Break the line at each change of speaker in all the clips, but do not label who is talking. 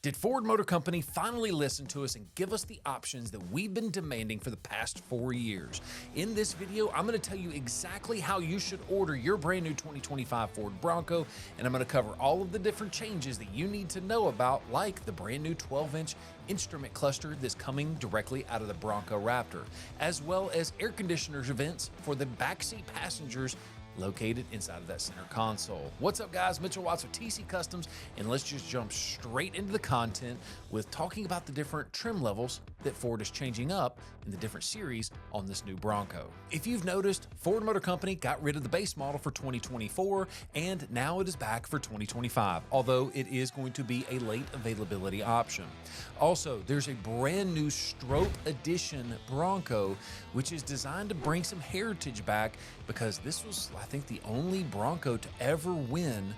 Did Ford Motor Company finally listen to us and give us the options that we've been demanding for the past 4 years? In this video, I'm going to tell you exactly how you should order your brand new 2025 Ford Bronco, and I'm going to cover all of the different changes that you need to know about, like the brand new 12-inch instrument cluster that's coming directly out of the Bronco Raptor, as well as air conditioners vents for the backseat passengers located inside of that center console. What's up, guys? Mitchell Watts with TC Customs, and let's just jump straight into the content with talking about the different trim levels that Ford is changing up in the different series on this new Bronco. If you've noticed, Ford Motor Company got rid of the base model for 2024, and now it is back for 2025, although it is going to be a late availability option. Also, there's a brand new Stroppe Edition Bronco, which is designed to bring some heritage back, because this was, I think, the only Bronco to ever win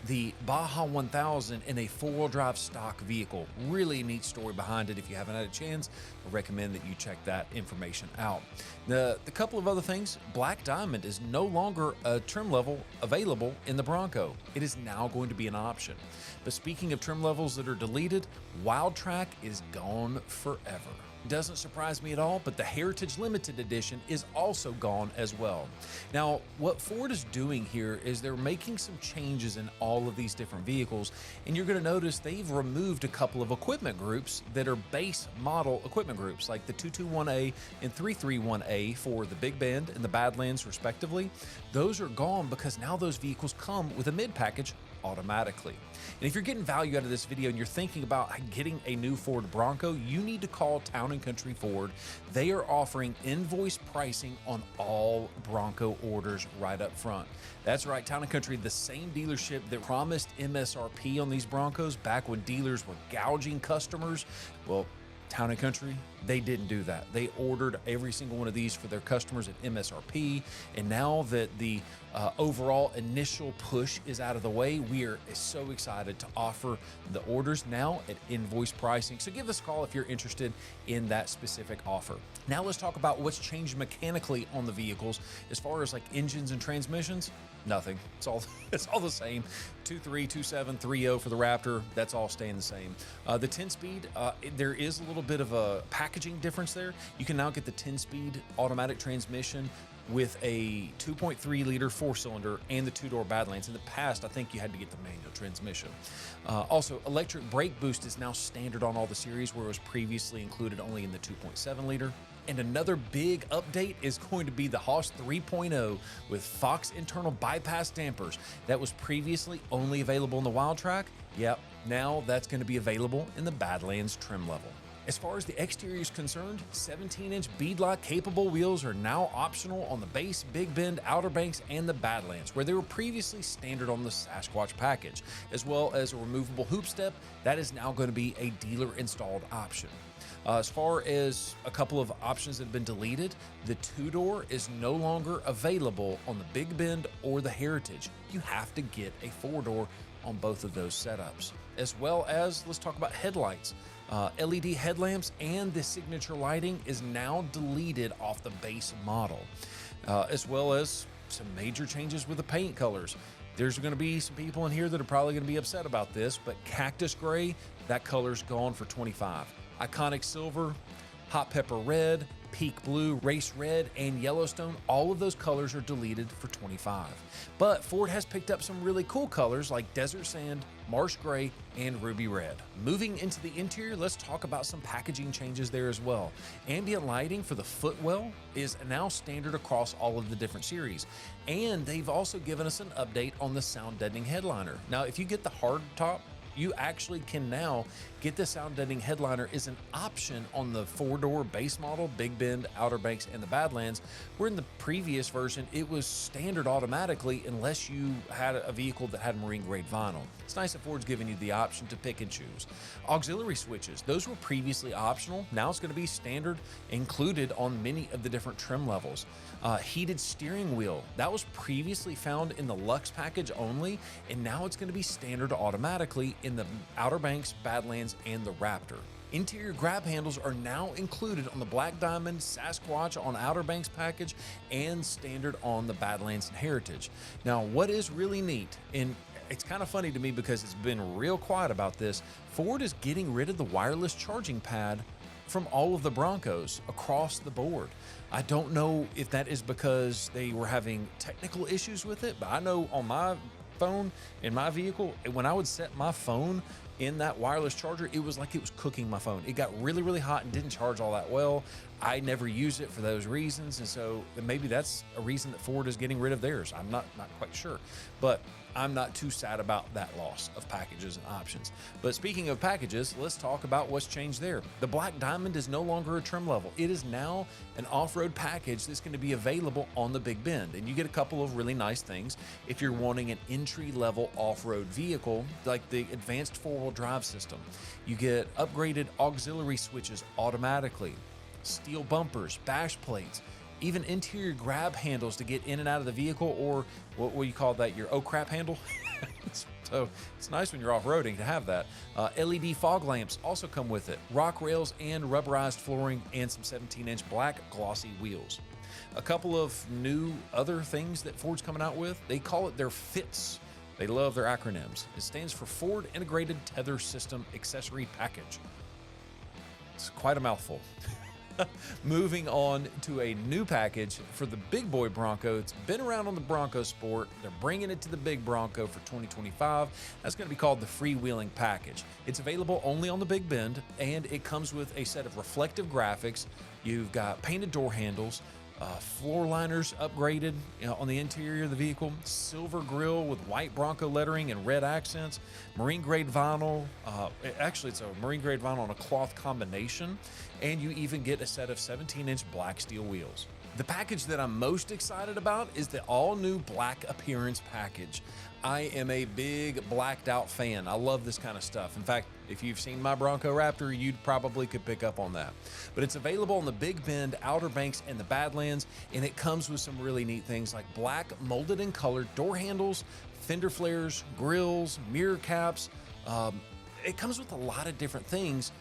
the Baja 1000 in a four-wheel drive stock vehicle. Really neat story behind it. If you haven't had a chance, I recommend that you check that information out. The couple of other things: Black Diamond is no longer a trim level available in the Bronco. It is now going to be an option. But speaking of trim levels that are deleted, Wildtrak is gone forever. Doesn't surprise me at all, but the Heritage Limited Edition is also gone as well. Now, what Ford is doing here is they're making some changes in all of these different vehicles, and you're going to notice they've removed a couple of equipment groups that are base model equipment groups, like the 221A and 331A for the Big Bend and the Badlands, respectively. Those are gone because now those vehicles come with a mid package automatically. And if you're getting value out of this video and you're thinking about getting a new Ford Bronco, you need to call Town & Country Ford. They are offering invoice pricing on all Bronco orders right up front. That's right, Town & Country, the same dealership that promised MSRP on these Broncos back when dealers were gouging customers. Well, Town & Country, they didn't do that. They ordered every single one of these for their customers at MSRP, and now that the overall initial push is out of the way, we are so excited to offer the orders now at invoice pricing. So give us a call if you're interested in that specific offer. Now let's talk about what's changed mechanically on the vehicles. As far as like engines and transmissions, nothing. It's all the same. 2.3, 2.7, 3.0 for the Raptor. That's all staying the same. The 10-speed, there is a little bit of a packaging difference there. You can now get the 10-speed automatic transmission with a 2.3 liter 4-cylinder and the 2-door Badlands. In the past, I think you had to get the manual transmission. Also, electric brake boost is now standard on all the series, where it was previously included only in the 2.7 liter. And another big update is going to be the Haas 3.0 with Fox internal bypass dampers. That was previously only available in the Wildtrak. Yep, now that's going to be available in the Badlands trim level. As far as the exterior is concerned, 17-inch beadlock capable wheels are now optional on the base, Big Bend, Outer Banks, and the Badlands, where they were previously standard on the Sasquatch package, as well as a removable hoop step. That is now going to be a dealer-installed option. As far as a couple of options that have been deleted, the 2-door is no longer available on the Big Bend or the Heritage. You have to get a 4-door on both of those setups. As well as, let's talk about headlights. LED headlamps and the signature lighting is now deleted off the base model, as well as some major changes with the paint colors. There's going to be some people in here that are probably going to be upset about this, but Cactus Gray, that color's gone for $25. Iconic Silver, Hot Pepper Red, Peak Blue, Race Red, and Yellowstone, all of those colors are deleted for $25. But Ford has picked up some really cool colors like Desert Sand, Marsh Gray, and Ruby Red. Moving into the interior, let's talk about some packaging changes there as well. Ambient lighting for the footwell is now standard across all of the different series. And they've also given us an update on the sound deadening headliner. Now, if you get the hard top, you actually can now get the sound deadening headliner as an option on the 4-door base model, Big Bend, Outer Banks, and the Badlands, where in the previous version, it was standard automatically unless you had a vehicle that had marine grade vinyl. It's nice that Ford's giving you the option to pick and choose. Auxiliary switches, those were previously optional. Now it's going to be standard, included on many of the different trim levels. Heated steering wheel, that was previously found in the Luxe package only, and now it's going to be standard automatically in the Outer Banks, Badlands, and the Raptor. Interior grab handles are now included on the Black Diamond, Sasquatch on Outer Banks package, and standard on the Badlands and Heritage. Now, what is really neat, and it's kind of funny to me because it's been real quiet about this. Ford is getting rid of the wireless charging pad from all of the Broncos across the board. I don't know if that is because they were having technical issues with it, but I know on my phone in my vehicle, when I would set my phone in that wireless charger, it was like it was cooking my phone. It got really, really hot and didn't charge all that well. I never use it for those reasons, and so maybe that's a reason that Ford is getting rid of theirs. I'm not quite sure, but I'm not too sad about that loss of packages and options. But speaking of packages, let's talk about what's changed there. The Black Diamond is no longer a trim level. It is now an off-road package that's going to be available on the Big Bend, and you get a couple of really nice things if you're wanting an entry-level off-road vehicle like the advanced four-wheel drive system. You get upgraded auxiliary switches automatically, steel bumpers, bash plates, even interior grab handles to get in and out of the vehicle, or what you call that, your oh crap handle. So it's nice when you're off-roading to have that. LED fog lamps also come with it, rock rails and rubberized flooring, and some 17-inch black glossy wheels. A couple of new other things that Ford's coming out with, they call it their FITS. They love their acronyms. It stands for Ford Integrated Tether System Accessory Package. It's quite a mouthful. Moving on to a new package for the big boy Bronco. It's been around on the Bronco Sport. They're bringing it to the big Bronco for 2025. That's going to be called the freewheeling package. It's available only on the Big Bend, and it comes with a set of reflective graphics. You've got painted door handles, floor liners upgraded on the interior of the vehicle, silver grille with white Bronco lettering and red accents, marine grade vinyl. Actually, it's a marine grade vinyl and a cloth combination, and you even get a set of 17-inch black steel wheels. The package that I'm most excited about is the all-new black appearance package. I am a big blacked out fan. I love this kind of stuff. In fact, if you've seen my Bronco Raptor, you probably could pick up on that. But it's available on the Big Bend, Outer Banks, and the Badlands, and it comes with some really neat things like black molded and colored door handles, fender flares, grills, mirror caps. It comes with a lot of different things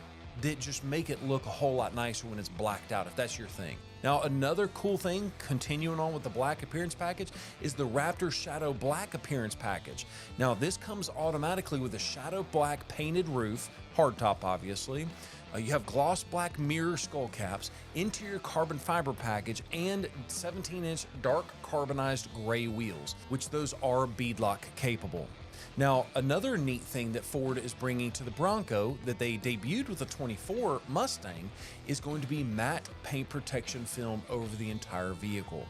that just make it look a whole lot nicer when it's blacked out, if that's your thing. Now, another cool thing, continuing on with the black appearance package, is the Raptor Shadow Black appearance package. Now, this comes automatically with a shadow black painted roof, hardtop obviously. You have gloss black mirror skull caps, interior carbon fiber package, and 17-inch dark carbonized gray wheels, which those are beadlock capable. Now, another neat thing that Ford is bringing to the Bronco that they debuted with the 24 Mustang is going to be matte paint protection film over the entire vehicle.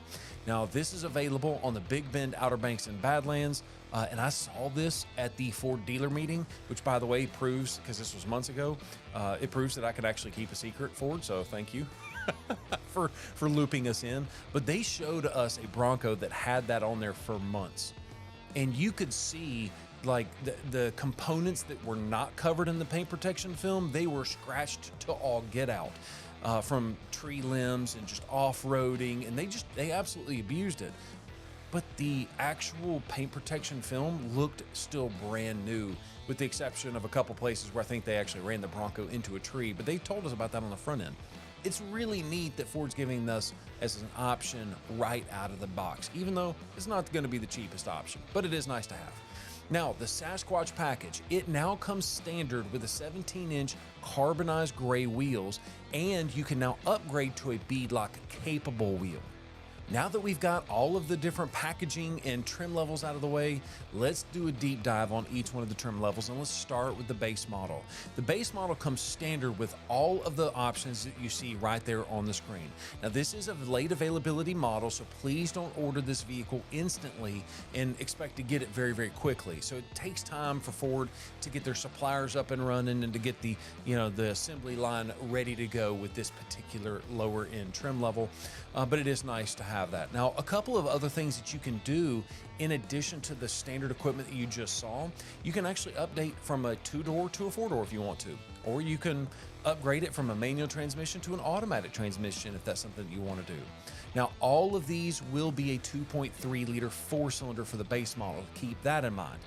Now, this is available on the Big Bend, Outer Banks, and Badlands, and I saw this at the Ford dealer meeting, which, by the way, proves, because this was months ago, it proves that I could actually keep a secret, Ford, so thank you. for looping us in. But they showed us a Bronco that had that on there for months, and you could see like the components that were not covered in the paint protection film, they were scratched to all get out from tree limbs and just off-roading, and they absolutely abused it. But the actual paint protection film looked still brand new, with the exception of a couple places where I think they actually ran the Bronco into a tree, but they told us about that on the front end. It's really neat that Ford's giving us as an option right out of the box, even though it's not going to be the cheapest option, but it is nice to have. Now, the Sasquatch package, it now comes standard with a 17-inch carbonized gray wheels, and you can now upgrade to a beadlock capable wheel. Now that we've got all of the different packaging and trim levels out of the way, let's do a deep dive on each one of the trim levels, and let's start with the base model. The base model comes standard with all of the options that you see right there on the screen. Now, this is a late availability model, so please don't order this vehicle instantly and expect to get it very, very quickly. So it takes time for Ford to get their suppliers up and running and to get the assembly line ready to go with this particular lower end trim level. But it is nice to have that. Now, a couple of other things that you can do in addition to the standard equipment that you just saw, you can actually update from a 2-door to a 4-door if you want to, or you can upgrade it from a manual transmission to an automatic transmission if that's something you want to do. Now, all of these will be a 2.3 liter 4-cylinder for the base model. Keep that in mind.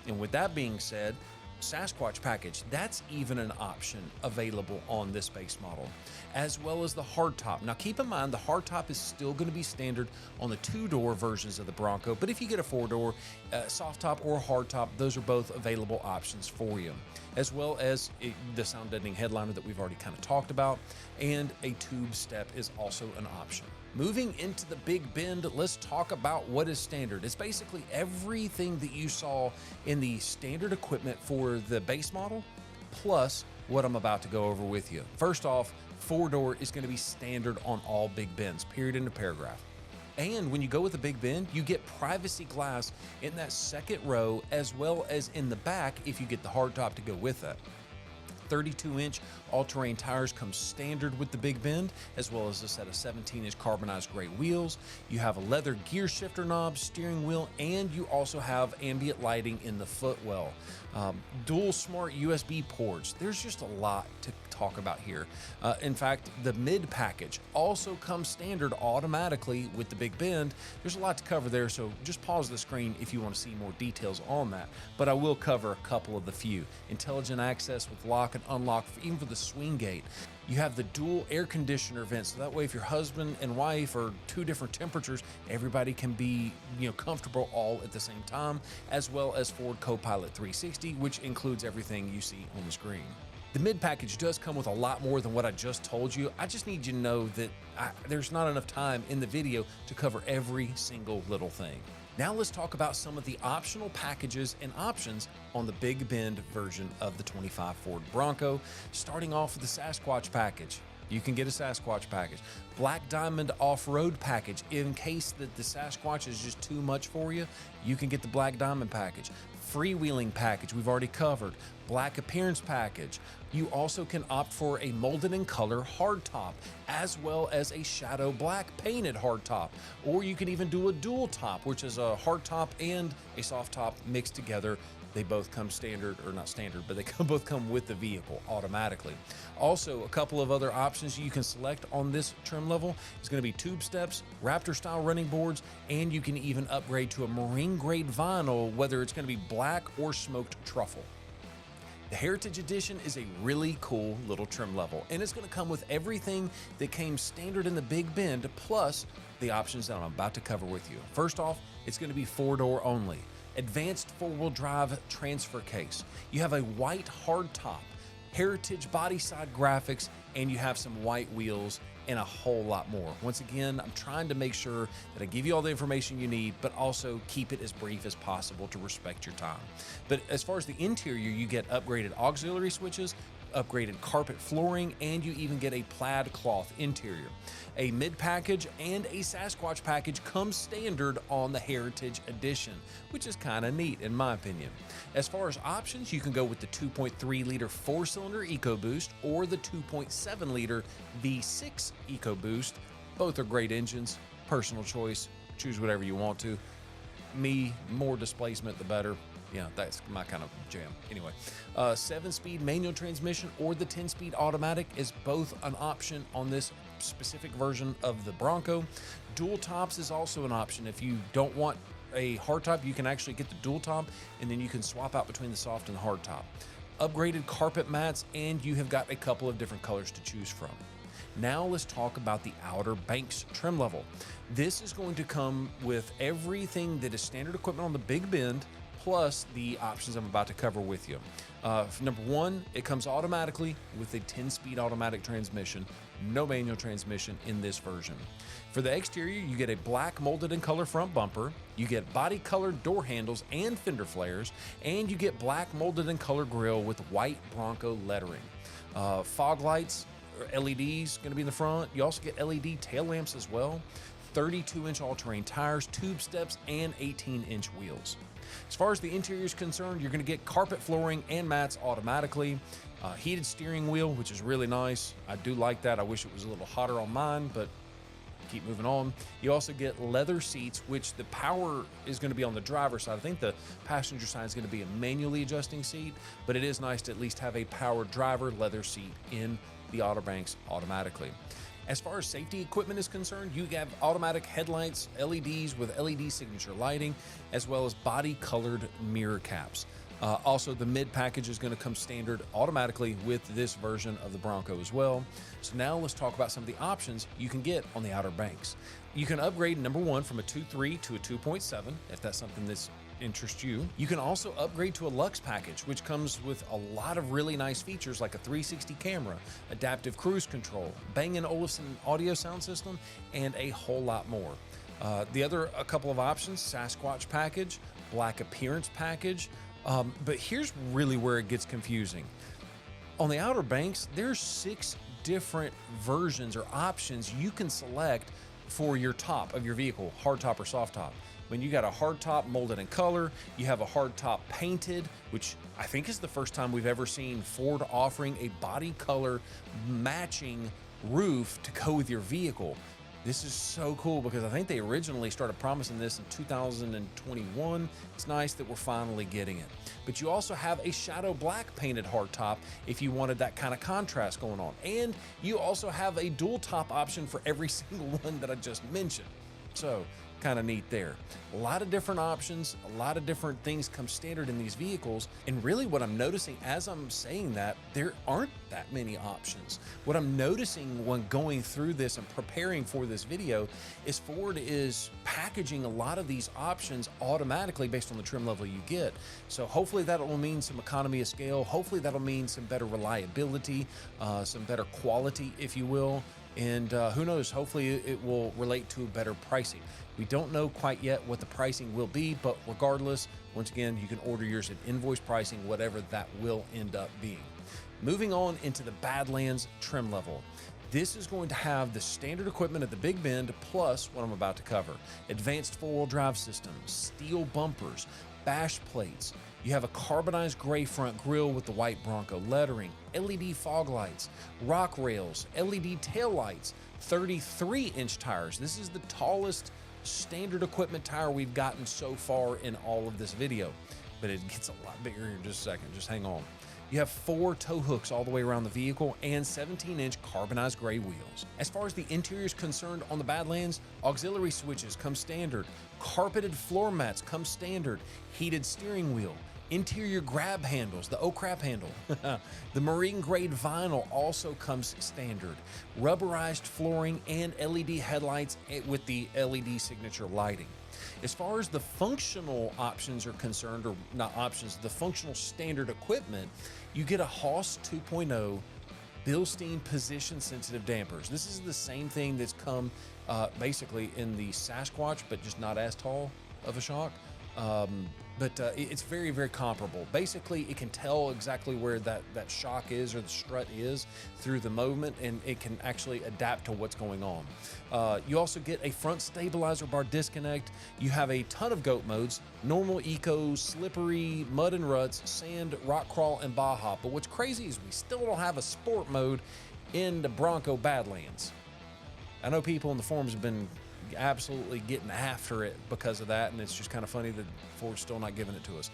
And with that being said, Sasquatch package, that's even an option available on this base model, as well as the hardtop. Now keep in mind, the hardtop is still going to be standard on the 2-door versions of the Bronco, but if you get a 4-door, soft top or hardtop, those are both available options for you, as well as the sound deadening headliner that we've already kind of talked about, and a tube step is also an option. Moving into the Big Bend, let's talk about what is standard. It's basically everything that you saw in the standard equipment for the base model, plus what I'm about to go over with you. First off, 4-door is going to be standard on all Big Bends, period, end of paragraph. And when you go with the Big Bend, you get privacy glass in that second row, as well as in the back if you get the hardtop to go with it. 32-inch all-terrain tires come standard with the Big Bend, as well as a set of 17-inch carbonized gray wheels. You have a leather gear shifter knob, steering wheel, and you also have ambient lighting in the footwell. Dual smart USB ports. There's just a lot to talk about here. In fact, the mid package also comes standard automatically with the Big Bend. There's a lot to cover there, so just pause the screen if you want to see more details on that. But I will cover a couple of the few. Intelligent access with lock and unlock, even for the swing gate. You have the dual air conditioner vents, so that way if your husband and wife are 2 different temperatures, everybody can be comfortable all at the same time, as well as Ford Copilot 360, which includes everything you see on the screen. The mid package does come with a lot more than what I just told you. I just need you to know that there's not enough time in the video to cover every single little thing. Now let's talk about some of the optional packages and options on the Big Bend version of the 25 Ford Bronco, starting off with the Sasquatch package. You can get a Sasquatch package. Black Diamond off-road package. In case that the Sasquatch is just too much for you, you can get the Black Diamond package. Freewheeling package, we've already covered. Black appearance package. You also can opt for a molded in color hardtop, as well as a shadow black painted hardtop. Or you can even do a dual top, which is a hardtop and a soft top mixed together. They both come standard, or not standard, but they both come with the vehicle automatically. Also, a couple of other options you can select on this trim level is going to be tube steps, Raptor style running boards, and you can even upgrade to a marine grade vinyl, whether it's going to be black or smoked truffle. The Heritage Edition is a really cool little trim level, and it's going to come with everything that came standard in the Big Bend, plus the options that I'm about to cover with you. First off, it's going to be 4-door only. Advanced 4-wheel drive transfer case. You have a white hardtop, Heritage body side graphics, and you have some white wheels and a whole lot more. Once again, I'm trying to make sure that I give you all the information you need, but also keep it as brief as possible to respect your time. But as far as the interior, you get upgraded auxiliary switches, upgraded carpet flooring, and you even get a plaid cloth interior. A mid package and a Sasquatch package comes standard on the Heritage Edition, which is kind of neat in my opinion. As far as options, you can go with the 2.3 liter 4-cylinder EcoBoost or the 2.7 liter V6 EcoBoost. Both are great engines, personal choice, choose whatever you want to. Me, more displacement the better. Yeah, that's my kind of jam. Anyway, 7-speed manual transmission or the 10-speed automatic is both an option on this specific version of the Bronco. Dual tops is also an option. If you don't want a hardtop, you can actually get the dual top, and then you can swap out between the soft and the hardtop. Upgraded carpet mats, and you have got a couple of different colors to choose from. Now let's talk about the Outer Banks trim level. This is going to come with everything that is standard equipment on the Big Bend, plus the options I'm about to cover with you. Number one, it comes automatically with a 10-speed automatic transmission, no manual transmission in this version. For the exterior, you get a black molded in color front bumper, you get body colored door handles and fender flares, and you get black molded in color grille with white Bronco lettering. Fog lights, LEDs going to be in the front. You also get LED tail lamps as well. 32-inch all-terrain tires, tube steps, and 18-inch wheels. As far as the interior is concerned, you're going to get carpet flooring and mats automatically. Heated steering wheel, which is really nice. I do like that. I wish it was a little hotter on mine, but keep moving on. You also get leather seats, which the power is going to be on the driver's side. I think the passenger side is going to be a manually adjusting seat, but it is nice to at least have a powered driver leather seat in the Outer Banks automatically. As far as safety equipment is concerned, you have automatic headlights, LEDs with LED signature lighting, as well as body-colored mirror caps. Also, the mid package is going to come standard automatically with this version of the Bronco as well. So now let's talk about some of the options you can get on the Outer Banks. You can upgrade, number one, from a 2.3 to a 2.7, if that's something that's interests you. You can also upgrade to a Luxe package, which comes with a lot of really nice features like a 360 camera, adaptive cruise control, Bang & Olufsen audio sound system, and a whole lot more. A couple of options: Sasquatch package, Black appearance package. But here's really where it gets confusing. On the Outer Banks, there's 6 different versions or options you can select for your top of your vehicle, hard top or soft top. When you got a hard top molded in color, you have a hard top painted, which I think is the first time we've ever seen Ford offering a body color matching roof to go with your vehicle. This is so cool because I think they originally started promising this in 2021. It's nice that we're finally getting it. But you also have a shadow black painted hardtop if you wanted that kind of contrast going on. And you also have a dual top option for every single one that I just mentioned. So kind of neat there. A lot of different options, a lot of different things come standard in these vehicles. And really what I'm noticing as I'm saying that, there aren't that many options. What I'm noticing when going through this and preparing for this video is Ford is packaging a lot of these options automatically based on the trim level you get. So hopefully that will mean some economy of scale. Hopefully that'll mean some better reliability, some better quality, if you will. And who knows, hopefully it will relate to better pricing. We don't know quite yet what the pricing will be, but regardless, once again, you can order yours at invoice pricing, whatever that will end up being. Moving on into the Badlands trim level. This is going to have the standard equipment at the Big Bend plus what I'm about to cover. Advanced four-wheel drive system, steel bumpers, bash plates. You have a carbonized gray front grille with the white Bronco lettering, LED fog lights, rock rails, LED tail lights, 33-inch tires. This is the tallest standard equipment tire we've gotten so far in all of this video, but it gets a lot bigger in just a second. Just hang on. You have 4 tow hooks all the way around the vehicle and 17-inch carbonized gray wheels. As far as the interior is concerned on the Badlands, auxiliary switches come standard, carpeted floor mats come standard, heated steering wheel, interior grab handles, the crap handle. The marine grade vinyl also comes standard. Rubberized flooring and LED headlights with the LED signature lighting. As far as the functional options are concerned, or not options, the functional standard equipment, you get a Haas 2.0 Bilstein position sensitive dampers. This is the same thing that's come basically in the Sasquatch, but just not as tall of a shock. But it's very, very comparable. Basically, it can tell exactly where that shock is or the strut is through the movement, and it can actually adapt to what's going on. You also get a front stabilizer bar disconnect. You have a ton of GOAT modes: normal, eco, slippery, mud and ruts, sand, rock crawl, and Baja. But what's crazy is we still don't have a sport mode in the Bronco Badlands. I know people in the forums have been absolutely getting after it because of that, and it's just kind of funny that Ford's still not giving it to us.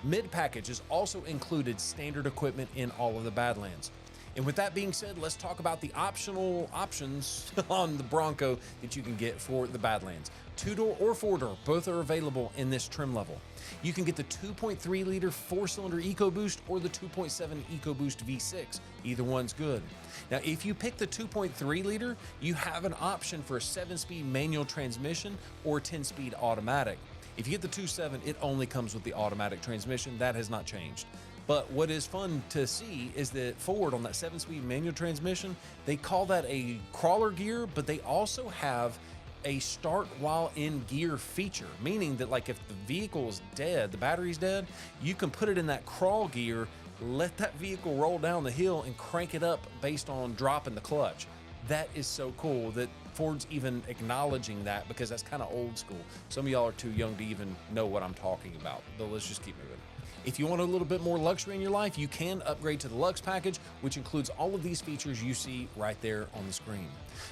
Mid package is also included standard equipment in all of the Badlands. And with that being said, let's talk about the optional options on the Bronco that you can get for the Badlands. 2-door or 4-door, both are available in this trim level. You can get the 2.3 liter 4-cylinder EcoBoost or the 2.7 EcoBoost V6. Either one's good. Now, if you pick the 2.3 liter, you have an option for a 7-speed manual transmission or 10-speed automatic. If you get the 2.7, it only comes with the automatic transmission. That has not changed. But what is fun to see is that Ford, on that 7-speed manual transmission, they call that a crawler gear, but they also have a start while in gear feature, meaning that like if the vehicle is dead, the battery's dead, you can put it in that crawl gear, let that vehicle roll down the hill and crank it up based on dropping the clutch. That is so cool that Ford's even acknowledging that, because that's kind of old school. Some of y'all are too young to even know what I'm talking about, but let's just keep moving. If you want a little bit more luxury in your life, you can upgrade to the Luxe package, which includes all of these features you see right there on the screen.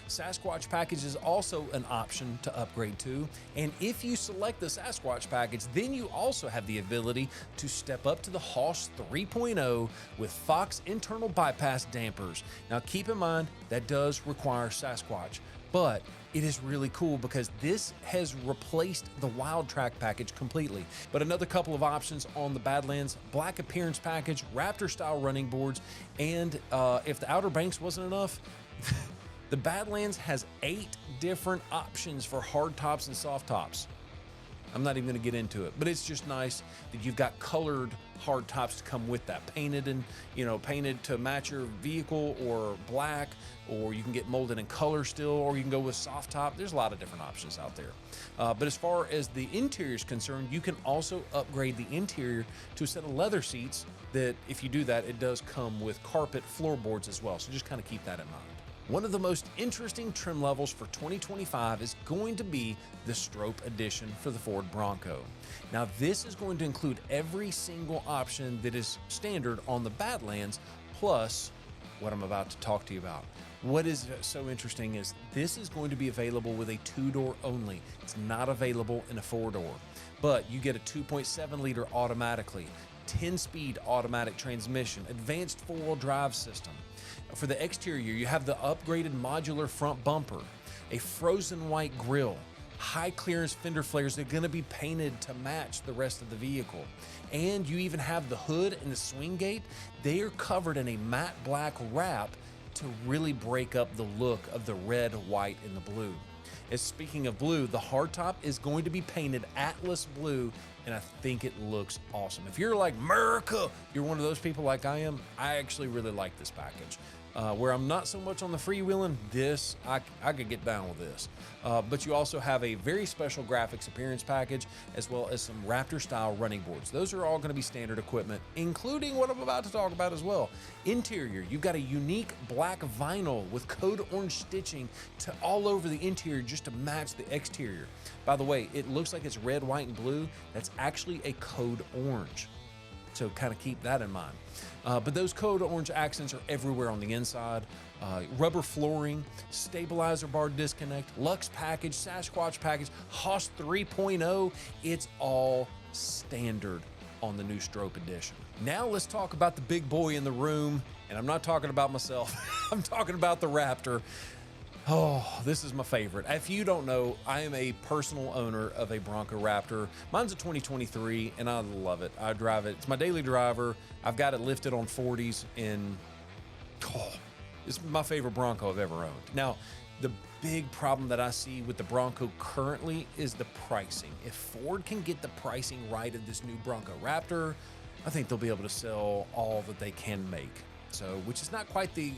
Sasquatch package is also an option to upgrade to, and if you select the Sasquatch package, then you also have the ability to step up to the Haas 3.0 with Fox internal bypass dampers. Now keep in mind, that does require Sasquatch, but it is really cool because this has replaced the Wildtrak package completely. But another couple of options on the Badlands: black appearance package, Raptor style running boards, and if the Outer Banks wasn't enough, the Badlands has 8 different options for hard tops and soft tops. I'm not even going to get into it, but it's just nice that you've got colored hard tops to come with that, painted and, painted to match your vehicle, or black, or you can get molded in color still, or you can go with soft top. There's a lot of different options out there. But as far as the interior is concerned, you can also upgrade the interior to a set of leather seats that, if you do that, it does come with carpet floorboards as well. So just kind of keep that in mind. One of the most interesting trim levels for 2025 is going to be the Stroppe edition for the Ford Bronco. Now, this is going to include every single option that is standard on the Badlands, plus what I'm about to talk to you about. What is so interesting is this is going to be available with a 2-door only. It's not available in a 4-door, but you get a 2.7 liter automatically, 10-speed automatic transmission, advanced 4-wheel drive system. For the exterior, you have the upgraded modular front bumper, a frozen white grille, high clearance fender flares that are going to be painted to match the rest of the vehicle. And you even have the hood and the swing gate. They are covered in a matte black wrap to really break up the look of the red, white, and the blue. As speaking of blue, the hardtop is going to be painted Atlas blue, and I think it looks awesome. If you're like, America, you're one of those people like I am, I actually really like this package. Where I'm not so much on the freewheeling, this, I could get down with this. But you also have a very special graphics appearance package, as well as some Raptor style running boards. Those are all going to be standard equipment, including what I'm about to talk about as well. Interior, you've got a unique black vinyl with code orange stitching to all over the interior just to match the exterior. By the way, it looks like it's red, white, and blue. That's actually a code orange. So kind of keep that in mind. But those code orange accents are everywhere on the inside. Rubber flooring, stabilizer bar disconnect, Lux package, Sasquatch package, Haas 3.0. It's all standard on the new Stroppe edition. Now let's talk about the big boy in the room. And I'm not talking about myself. I'm talking about the Raptor. Oh, this is my favorite. If you don't know, I am a personal owner of a Bronco Raptor. Mine's a 2023, and I love it. I drive it. It's my daily driver. I've got it lifted on 40s, and it's my favorite Bronco I've ever owned. Now, the big problem that I see with the Bronco currently is the pricing. If Ford can get the pricing right of this new Bronco Raptor, I think they'll be able to sell all that they can make. So, which is not quite the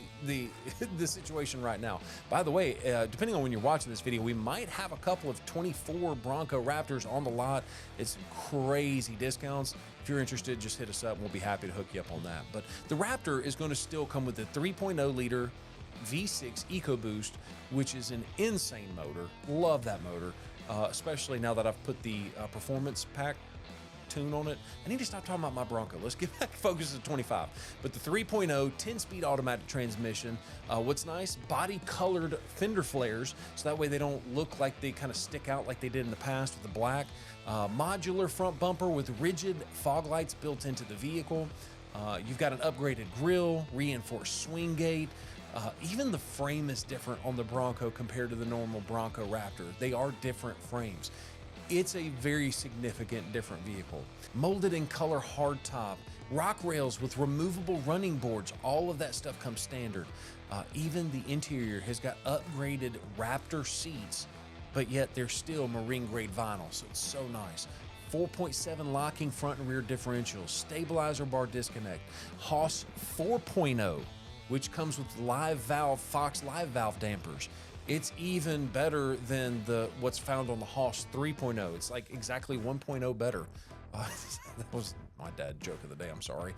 situation right now. By the way, depending on when you're watching this video, we might have a couple of 24 Bronco Raptors on the lot. It's crazy discounts. If you're interested, just hit us up and we'll be happy to hook you up on that. But the Raptor is going to still come with the 3.0 liter V6 EcoBoost, which is an insane motor. Love that motor, especially now that I've put the performance pack tune on it. I need to stop talking about my Bronco. Let's get back focused at 25. But the 3.0 10-speed automatic transmission. What's nice, body colored fender flares, so that way they don't look like they kind of stick out like they did in the past with the black. Modular front bumper with rigid fog lights built into the vehicle. You've got an upgraded grille, reinforced swing gate. Even the frame is different on the Bronco compared to the normal Bronco Raptor. They are different frames. It's a very significant different vehicle. Molded in color hardtop, rock rails with removable running boards, all of that stuff comes standard. Even the interior has got upgraded Raptor seats, but yet they're still marine grade vinyl, so it's so nice. 4.7 locking front and rear differentials, stabilizer bar disconnect, Haas 4.0, which comes with Fox live valve dampers. It's even better than what's found on the Haas 3.0. It's like exactly 1.0 better. That was my dad joke of the day, I'm sorry.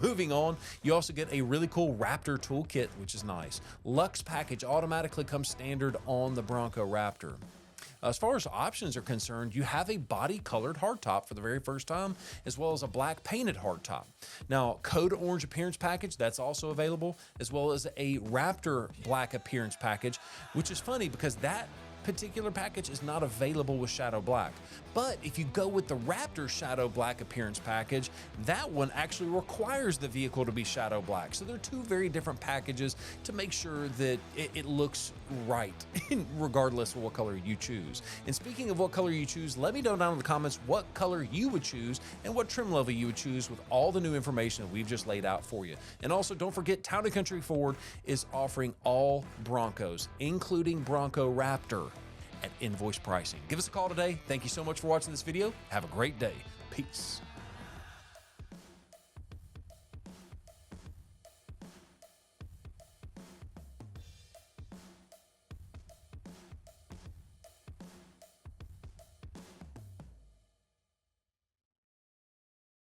Moving on, you also get a really cool Raptor toolkit, which is nice. Lux package automatically comes standard on the Bronco Raptor. As far as options are concerned, you have a body-colored hardtop for the very first time, as well as a black painted hardtop. Now, code orange appearance package, that's also available, as well as a Raptor black appearance package, which is funny because that particular package is not available with Shadow Black. But if you go with the Raptor Shadow Black appearance package, that one actually requires the vehicle to be Shadow Black. So they're two very different packages to make sure that it looks right, regardless of what color you choose. And speaking of what color you choose, let me know down in the comments what color you would choose and what trim level you would choose with all the new information that we've just laid out for you. And also don't forget, Town & Country Ford is offering all Broncos, including Bronco Raptor, at invoice pricing. Give us a call today. Thank you so much for watching this video. Have a great day. Peace.